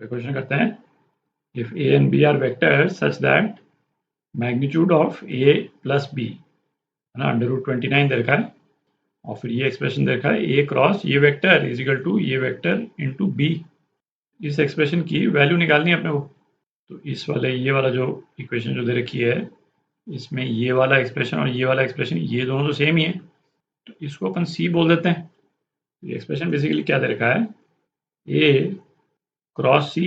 Question करते हैं, if a and b are vectors such that magnitude of a plus b है ना √29 दे रखा है और फिर ये एक्सप्रेशन दे रखा है ए क्रॉस ये वेक्टर इज इक्वल टू ये वेक्टर इंटू बी। इस एक्सप्रेशन की वैल्यू निकालनी है अपने को। तो इस वाले ये वाला जो इक्वेशन जो दे रखी है इसमें ये वाला एक्सप्रेशन और ये वाला एक्सप्रेशन ये दोनों तो सेम ही है, तो इसको अपन सी बोल देते हैं। ये एक्सप्रेशन बेसिकली क्या दे रखा है, A cross C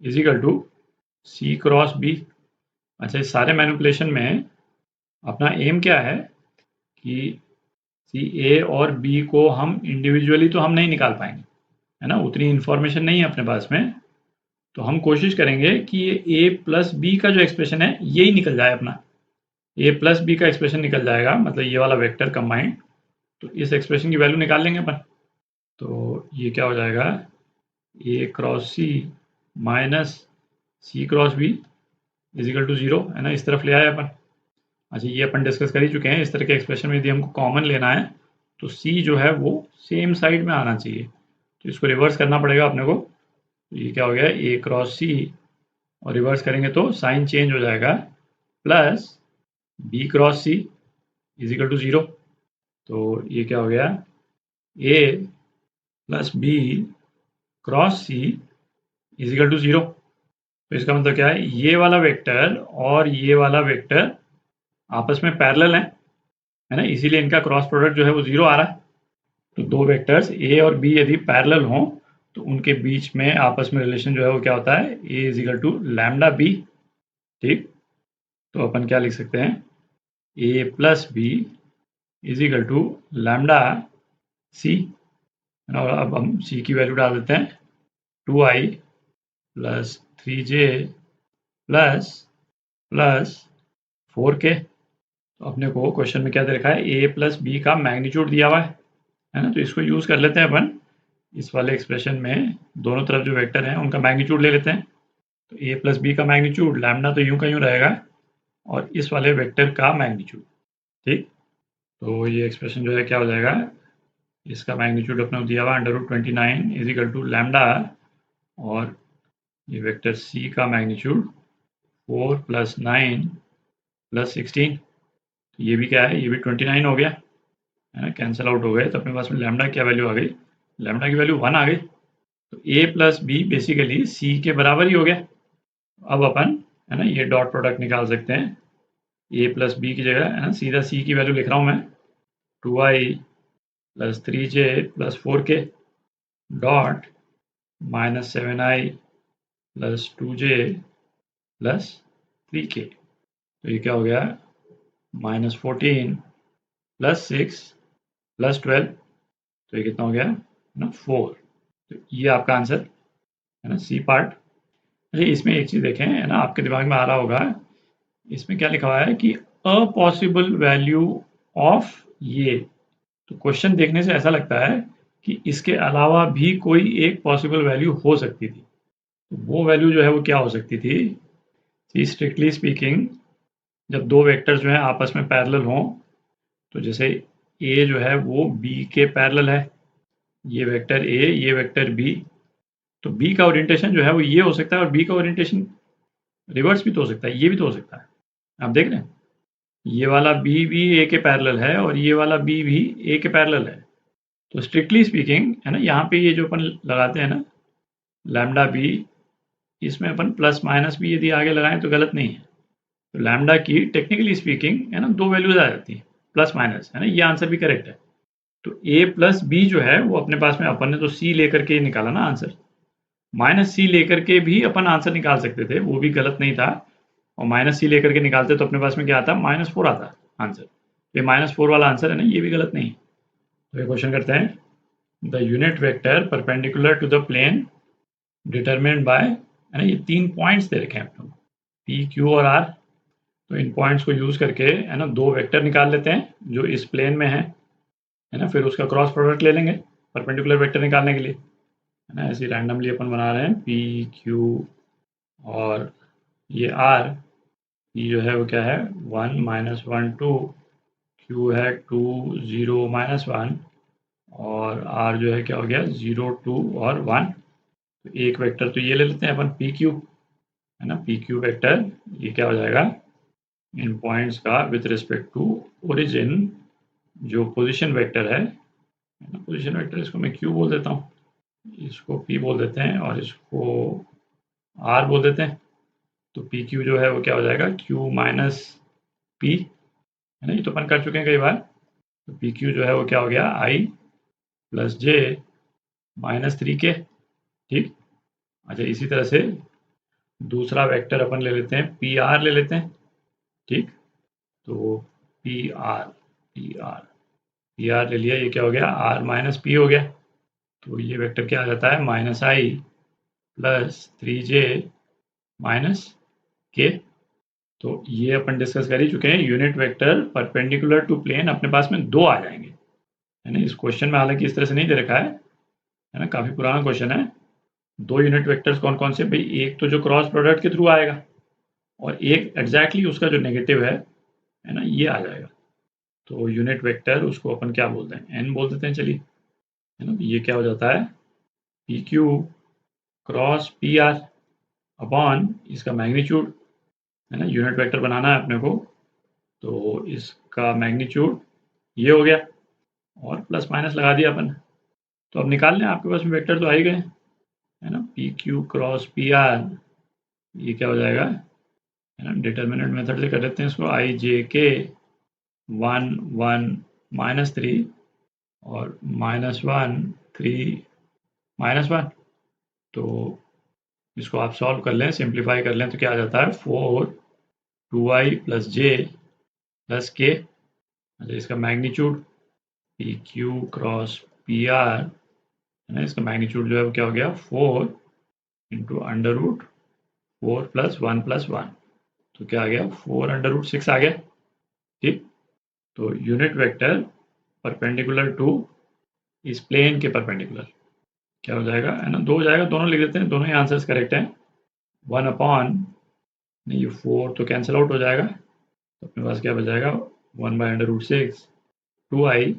is equal to C cross B. अच्छा, इस सारे मैनिपुलेशन में अपना एम क्या है कि सी ए और बी को हम इंडिविजुअली तो हम नहीं निकाल पाएंगे, है ना, उतनी इन्फॉर्मेशन नहीं है अपने पास में। तो हम कोशिश करेंगे कि ये ए प्लस बी का जो एक्सप्रेशन है यही निकल जाए अपना, ए प्लस बी का एक्सप्रेशन निकल जाएगा, मतलब ये वाला वेक्टर कंबाइंड। तो इस एक्सप्रेशन की वैल्यू निकाल लेंगे अपन। तो ये क्या हो जाएगा, A cross C minus C cross B is equal to 0, है ना, इस तरफ ले आए अपन। अच्छा, ये अपन डिस्कस कर ही चुके हैं, इस तरह के एक्सप्रेशन में यदि हमको कॉमन लेना है तो सी जो है वो सेम साइड में आना चाहिए, तो इसको रिवर्स करना पड़ेगा अपने को। तो ये क्या हो गया, ए क्रॉस सी और रिवर्स करेंगे तो साइन चेंज हो जाएगा, plus B cross C is equal to 0। तो ये क्या हो गया, A plus B cross C is equal to 0। तो इसका मतलब क्या है, ये वाला वेक्टर और ये वाला वेक्टर आपस में पैरेलल है ना, इसीलिए इनका क्रॉस प्रोडक्ट जो है वो 0 आ रहा है। तो दो वेक्टर्स ए और बी यदि पैरेलल हों तो उनके बीच में आपस में रिलेशन जो है वो क्या होता है, A is equal to lambda B. ठीक, तो अपन क्या लिख सकते हैं, A plus B is equal to lambda C. और अब हम सी की वैल्यू डाल देते हैं, 2i plus 3j plus plus 4k। तो अपने को क्वेश्चन में क्या दे रखा है, ए प्लस बी का मैग्नीट्यूड दिया हुआ है ना, तो इसको यूज़ कर लेते हैं अपन। इस वाले एक्सप्रेशन में दोनों तरफ जो वेक्टर हैं उनका मैग्नीट्यूड ले लेते हैं। तो ए प्लस बी का मैग्नीट्यूड लैम्डा तो यूं का यूं रहेगा और इस वाले वेक्टर का मैग्नीट्यूड। ठीक, तो ये एक्सप्रेशन जो है क्या हो जाएगा, इसका मैग्नीट्यूड अपने को दिया हुआ √29 इज इक्वल टू लैम्डा और ये वेक्टर सी का मैग्नीट्यूड 4 + 9 + 16। तो ये भी क्या है, ये भी 29 हो गया, है ना, कैंसिल आउट हो गए। तो अपने पास में लैम्डा क्या वैल्यू आ गई, लैम्डा की वैल्यू 1 आ गई। तो ए प्लस बी बेसिकली सी के बराबर ही हो गया। अब अपन, है ना, ये डॉट प्रोडक्ट निकाल सकते हैं, ए प्लस बी की जगह, है ना, सीधा सी की वैल्यू लिख रहा हूँ मैं, 2i plus 3j plus 4k dot minus 7i plus 2j plus 3k। तो ये क्या हो गया, -14 प्लस 6 प्लस 12। तो ये कितना हो गया ना, 4। तो ये आपका आंसर है ना, सी पार्ट। अच्छा, इसमें एक चीज़ देखें, है ना, आपके दिमाग में आ रहा होगा, इसमें क्या लिखा हुआ है कि अ पॉसिबल वैल्यू ऑफ ये। तो क्वेश्चन देखने से ऐसा लगता है कि इसके अलावा भी कोई एक पॉसिबल वैल्यू हो सकती थी। तो वो वैल्यू जो है वो क्या हो सकती थी, स्ट्रिक्टली स्पीकिंग जब दो वेक्टर्स जो हैं आपस में पैरेलल हों, तो जैसे ए जो है वो बी के पैरेलल है, ये वेक्टर ए ये वेक्टर बी, तो बी का ओरिएंटेशन जो है वो ये हो सकता है और बी का ओरिएंटेशन रिवर्स भी तो हो सकता है, ये भी तो हो सकता है। आप देख रहे हैं, ये वाला बी भी ए के पैरेलल है और ये वाला बी भी ए के पैरेलल है। तो स्ट्रिक्टली स्पीकिंग, है ना, यहाँ पे ये जो अपन लगाते हैं ना लैम्डा बी, इसमें अपन प्लस माइनस भी यदि आगे लगाएं तो गलत नहीं है। तो लैम्डा की टेक्निकली स्पीकिंग, है ना, दो वैल्यूज आ जाती हैं, प्लस माइनस, है ना, ये आंसर भी करेक्ट है। तो ए प्लस बी जो है वो अपने पास में अपन ने तो सी लेकर के निकाला ना आंसर, माइनस सी लेकर के भी अपन आंसर निकाल सकते थे, वो भी गलत नहीं था। और माइनस सी लेकर के निकालते तो अपने पास में क्या आता, -4 आता आंसर। ये -4 वाला आंसर है ना, ये भी गलत नहीं। तो ये क्वेश्चन करते हैं, the unit vector perpendicular to the plane determined by, है ना, ये 3 पॉइंट्स दे रखे हैं अपने को, पी क्यू और आर। तो इन पॉइंट्स को यूज करके, है ना, दो वेक्टर निकाल लेते हैं जो इस प्लेन में है ना, फिर उसका क्रॉस प्रोडक्ट ले लेंगे परपेंडिकुलर वेक्टर निकालने के लिए, है ना। ऐसे रैंडमली अपन बना रहे हैं पी क्यू और ये आर, ये जो है वो क्या है 1 -1 2, क्यू है 2 0 -1 और आर जो है क्या हो गया 0 2 और 1। तो एक वेक्टर तो ये ले लेते हैं अपन पी क्यू, है ना, पी क्यू वेक्टर ये क्या हो जाएगा, इन पॉइंट्स का विथ रिस्पेक्ट टू ओरिजिन जो पोजीशन वेक्टर है ना, पोजीशन वेक्टर इसको मैं क्यू बोल देता हूँ, इसको पी बोल देते हैं और इसको आर बोल देते हैं। तो पी क्यू जो है वो क्या हो जाएगा, क्यू माइनस पी, है ना, ये तो अपन कर चुके हैं कई बार। तो पी क्यू जो है वो क्या हो गया, आई प्लस जे माइनस 3k, ठीक। अच्छा, इसी तरह से दूसरा वेक्टर अपन ले लेते हैं पी आर ले लेते हैं, ठीक। तो P R P R P R ले लिया, ये क्या हो गया, आर माइनस पी हो गया। तो ये वेक्टर क्या आ जाता है, माइनस आई प्लस 3j माइनस के। तो ये अपन डिस्कस कर ही चुके हैं, unit vector perpendicular to plane अपने पास में दो आ जाएंगे, है ना। इस क्वेश्चन में हालांकि इस तरह से नहीं दे रखा है ना, काफी पुराना क्वेश्चन है। दो यूनिट वेक्टर्स कौन कौन से, भाई एक तो जो क्रॉस प्रोडक्ट के थ्रू आएगा और एक एग्जैक्टली उसका जो नेगेटिव है ना, ये आ जाएगा। तो यूनिट वेक्टर उसको अपन क्या बोलते हैं, एन बोल देते हैं, चलिए, है ना। तो ये क्या हो जाता है, P Q cross P R upon इसका मैग्नीट्यूड, है ना, यूनिट वेक्टर बनाना है अपने को, तो इसका मैग्नीट्यूड ये हो गया और प्लस माइनस लगा दिया अपन। तो अब निकाल लें, आपके पास में वेक्टर तो आ ही गए, है ना, P Q cross P R, ये क्या हो जाएगा, है ना, डिटर्मिनेंट मेथड से कर लेते हैं इसको, आई जे के 1 1 -3 और -1 3 -1। तो इसको आप सॉल्व कर लें, सिंप्लीफाई कर लें, तो क्या आ जाता है, 4 2i प्लस जे प्लस के। अच्छा, इसका magnitude P Q cross P R, है ना, इसका मैग्नीट्यूड जो है वो क्या हो गया, 4 into under root 4 plus 1 plus 1। तो क्या आ गया, 4 अंडर रूट 6 आ गया, ठीक। तो यूनिट वेक्टर परपेंडिकुलर टू इस प्लेन के परपेंडिकुलर क्या हो जाएगा, है ना, दो हो जाएगा, दोनों लिख देते हैं, दोनों ही आंसर्स करेक्ट हैं। 1 अपॉन, नहीं ये 4 तो कैंसिल आउट हो जाएगा, तो अपने पास क्या बच जाएगा, 1 by under root 6 2i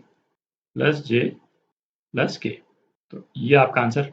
plus j plus k. तो ये आपका आंसर